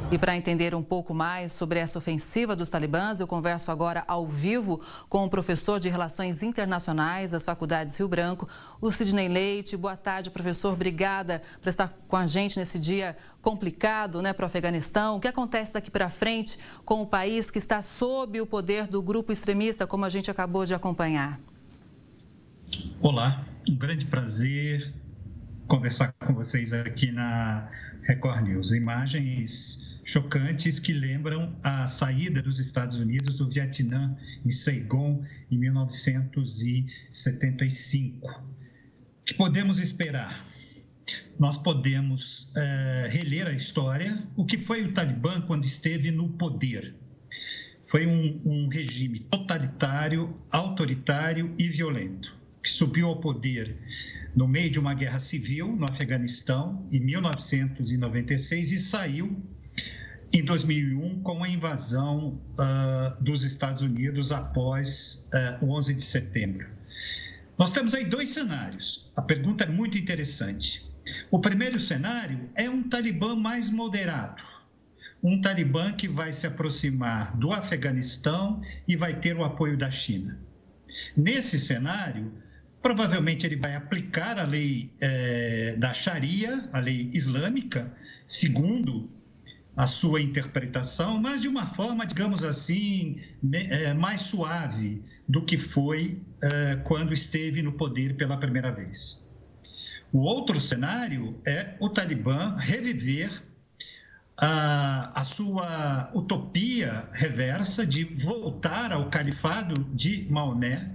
E para entender um pouco mais sobre essa ofensiva dos talibãs, eu converso agora ao vivo com o professor de Relações Internacionais das Faculdades Rio Branco, o Sidney Leite. Boa tarde, professor. Obrigada por estar com a gente nesse dia complicado, para o Afeganistão. O que acontece daqui para frente com o país que está sob o poder do grupo extremista, como a gente acabou de acompanhar? Olá, um grande prazer conversar com vocês aqui na Record News. Imagens chocantes que lembram a saída dos Estados Unidos do Vietnã, em Saigon, em 1975. O que podemos esperar? Nós podemos reler a história. O que foi o Talibã quando esteve no poder? Foi um regime totalitário, autoritário e violento, que subiu ao poder no meio de uma guerra civil no Afeganistão, em 1996, e saiu em 2001 com a invasão dos Estados Unidos após o 11 de setembro. Nós temos aí dois cenários. A pergunta é muito interessante. O primeiro cenário é um Talibã mais moderado, um Talibã que vai se aproximar do Afeganistão e vai ter o apoio da China. Nesse cenário, provavelmente ele vai aplicar a lei da Sharia, a lei islâmica, segundo a sua interpretação, mas de uma forma, digamos assim, mais suave do que foi quando esteve no poder pela primeira vez. O outro cenário é o Talibã reviver a sua utopia reversa de voltar ao califado de Maomé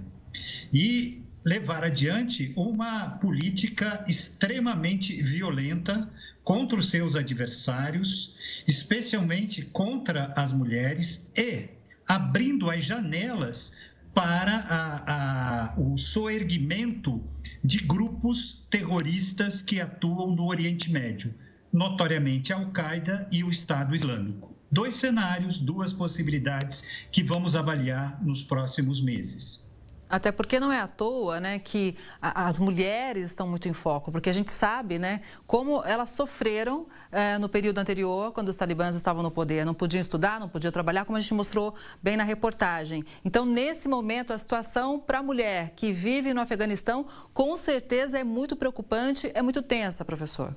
e levar adiante uma política extremamente violenta contra os seus adversários, especialmente contra as mulheres, e abrindo as janelas para o soerguimento de grupos terroristas que atuam no Oriente Médio, notoriamente a Al-Qaeda e o Estado Islâmico. Dois cenários, duas possibilidades que vamos avaliar nos próximos meses. Até porque não é à toa, que as mulheres estão muito em foco, porque a gente sabe, como elas sofreram no período anterior, quando os talibãs estavam no poder. Não podiam estudar, não podiam trabalhar, como a gente mostrou bem na reportagem. Então, nesse momento, a situação para a mulher que vive no Afeganistão, com certeza é muito preocupante, é muito tensa, professor.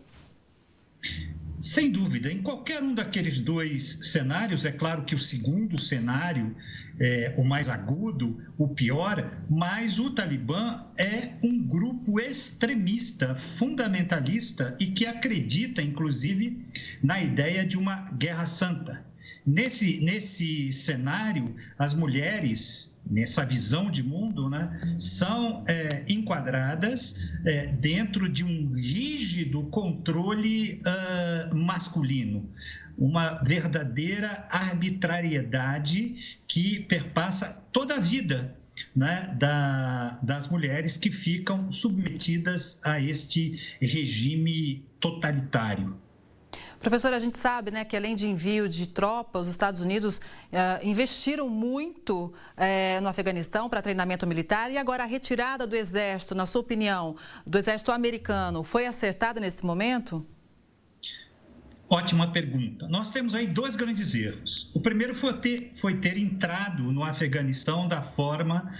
Sem dúvida, em qualquer um daqueles dois cenários, é claro que o segundo cenário é o mais agudo, o pior, mas o Talibã é um grupo extremista, fundamentalista e que acredita, inclusive, na ideia de uma guerra santa. Nesse cenário, as mulheres, nessa visão de mundo, são enquadradas dentro de um rígido controle masculino, uma verdadeira arbitrariedade que perpassa toda a vida das mulheres que ficam submetidas a este regime totalitário. Professora, a gente sabe que além de envio de tropas, os Estados Unidos investiram muito no Afeganistão para treinamento militar, e agora a retirada do exército, na sua opinião, do exército americano, foi acertada nesse momento? Ótima pergunta. Nós temos aí dois grandes erros. O primeiro foi ter entrado no Afeganistão da forma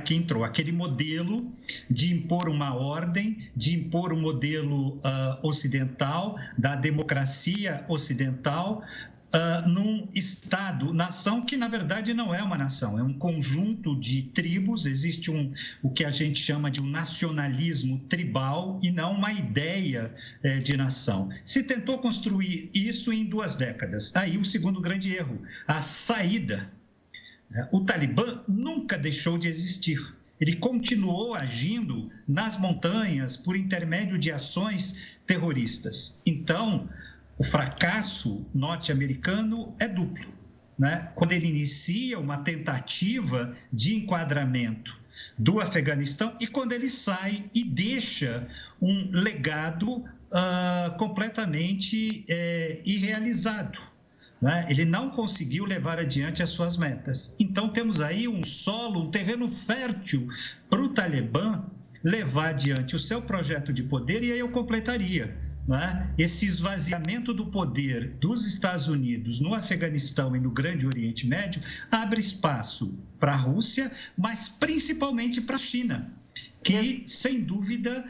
que entrou, aquele modelo de impor uma ordem, de impor um modelo ocidental, da democracia ocidental, num Estado, nação que, na verdade, não é uma nação, é um conjunto de tribos, existe o que a gente chama de um nacionalismo tribal e não uma ideia de nação. Se tentou construir isso em 2 décadas. Aí o segundo grande erro, a saída. O Talibã nunca deixou de existir. Ele continuou agindo nas montanhas por intermédio de ações terroristas. Então, o fracasso norte-americano é duplo, Quando ele inicia uma tentativa de enquadramento do Afeganistão e quando ele sai e deixa um legado completamente irrealizado. Ele não conseguiu levar adiante as suas metas. Então, temos aí um terreno fértil para o Talibã levar adiante o seu projeto de poder, e aí eu completaria. né, esse esvaziamento do poder dos Estados Unidos no Afeganistão e no Grande Oriente Médio abre espaço para a Rússia, mas principalmente para a China, que, sem dúvida,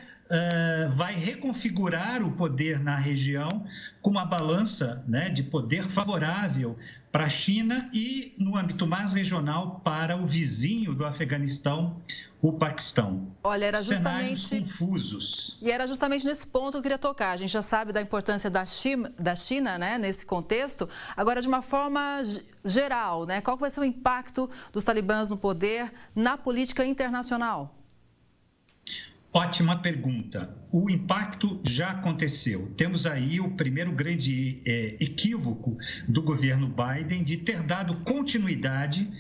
vai reconfigurar o poder na região com uma balança, né, de poder favorável para a China e, no âmbito mais regional, para o vizinho do Afeganistão, o Paquistão. Olha, era cenários justamente confusos. E era justamente nesse ponto que eu queria tocar. A gente já sabe da importância da China, né, nesse contexto. Agora, de uma forma geral, né, qual vai ser o impacto dos talibãs no poder na política internacional? Ótima pergunta. O impacto já aconteceu. Temos aí o primeiro grande equívoco do governo Biden de ter dado continuidade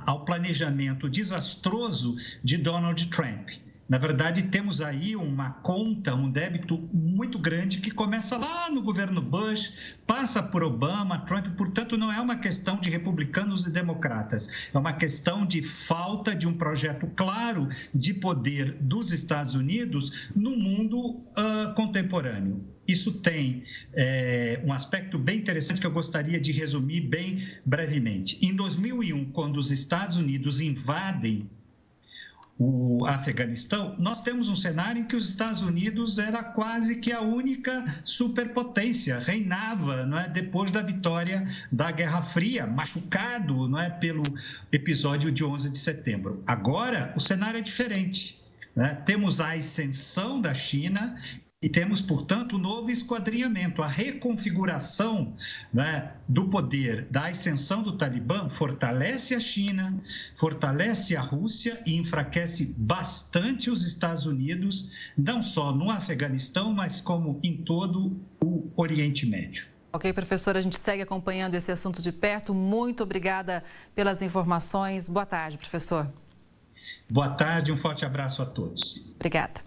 ao planejamento desastroso de Donald Trump. Na verdade, temos aí uma conta, um débito muito grande que começa lá no governo Bush, passa por Obama, Trump. Portanto, não é uma questão de republicanos e democratas, é uma questão de falta de um projeto claro de poder dos Estados Unidos no mundo contemporâneo. Isso tem um aspecto bem interessante que eu gostaria de resumir bem brevemente. Em 2001, quando os Estados Unidos invadem o Afeganistão, nós temos um cenário em que os Estados Unidos era quase que a única superpotência, reinava, não é, depois da vitória da Guerra Fria, machucado, não é, pelo episódio de 11 de setembro. Agora, o cenário é diferente, né? Temos a ascensão da China e temos, portanto, um novo esquadrinhamento. A reconfiguração, né, do poder da ascensão do Talibã fortalece a China, fortalece a Rússia e enfraquece bastante os Estados Unidos, não só no Afeganistão, mas como em todo o Oriente Médio. Ok, professora, a gente segue acompanhando esse assunto de perto. Muito obrigada pelas informações. Boa tarde, professor. Boa tarde, um forte abraço a todos. Obrigada.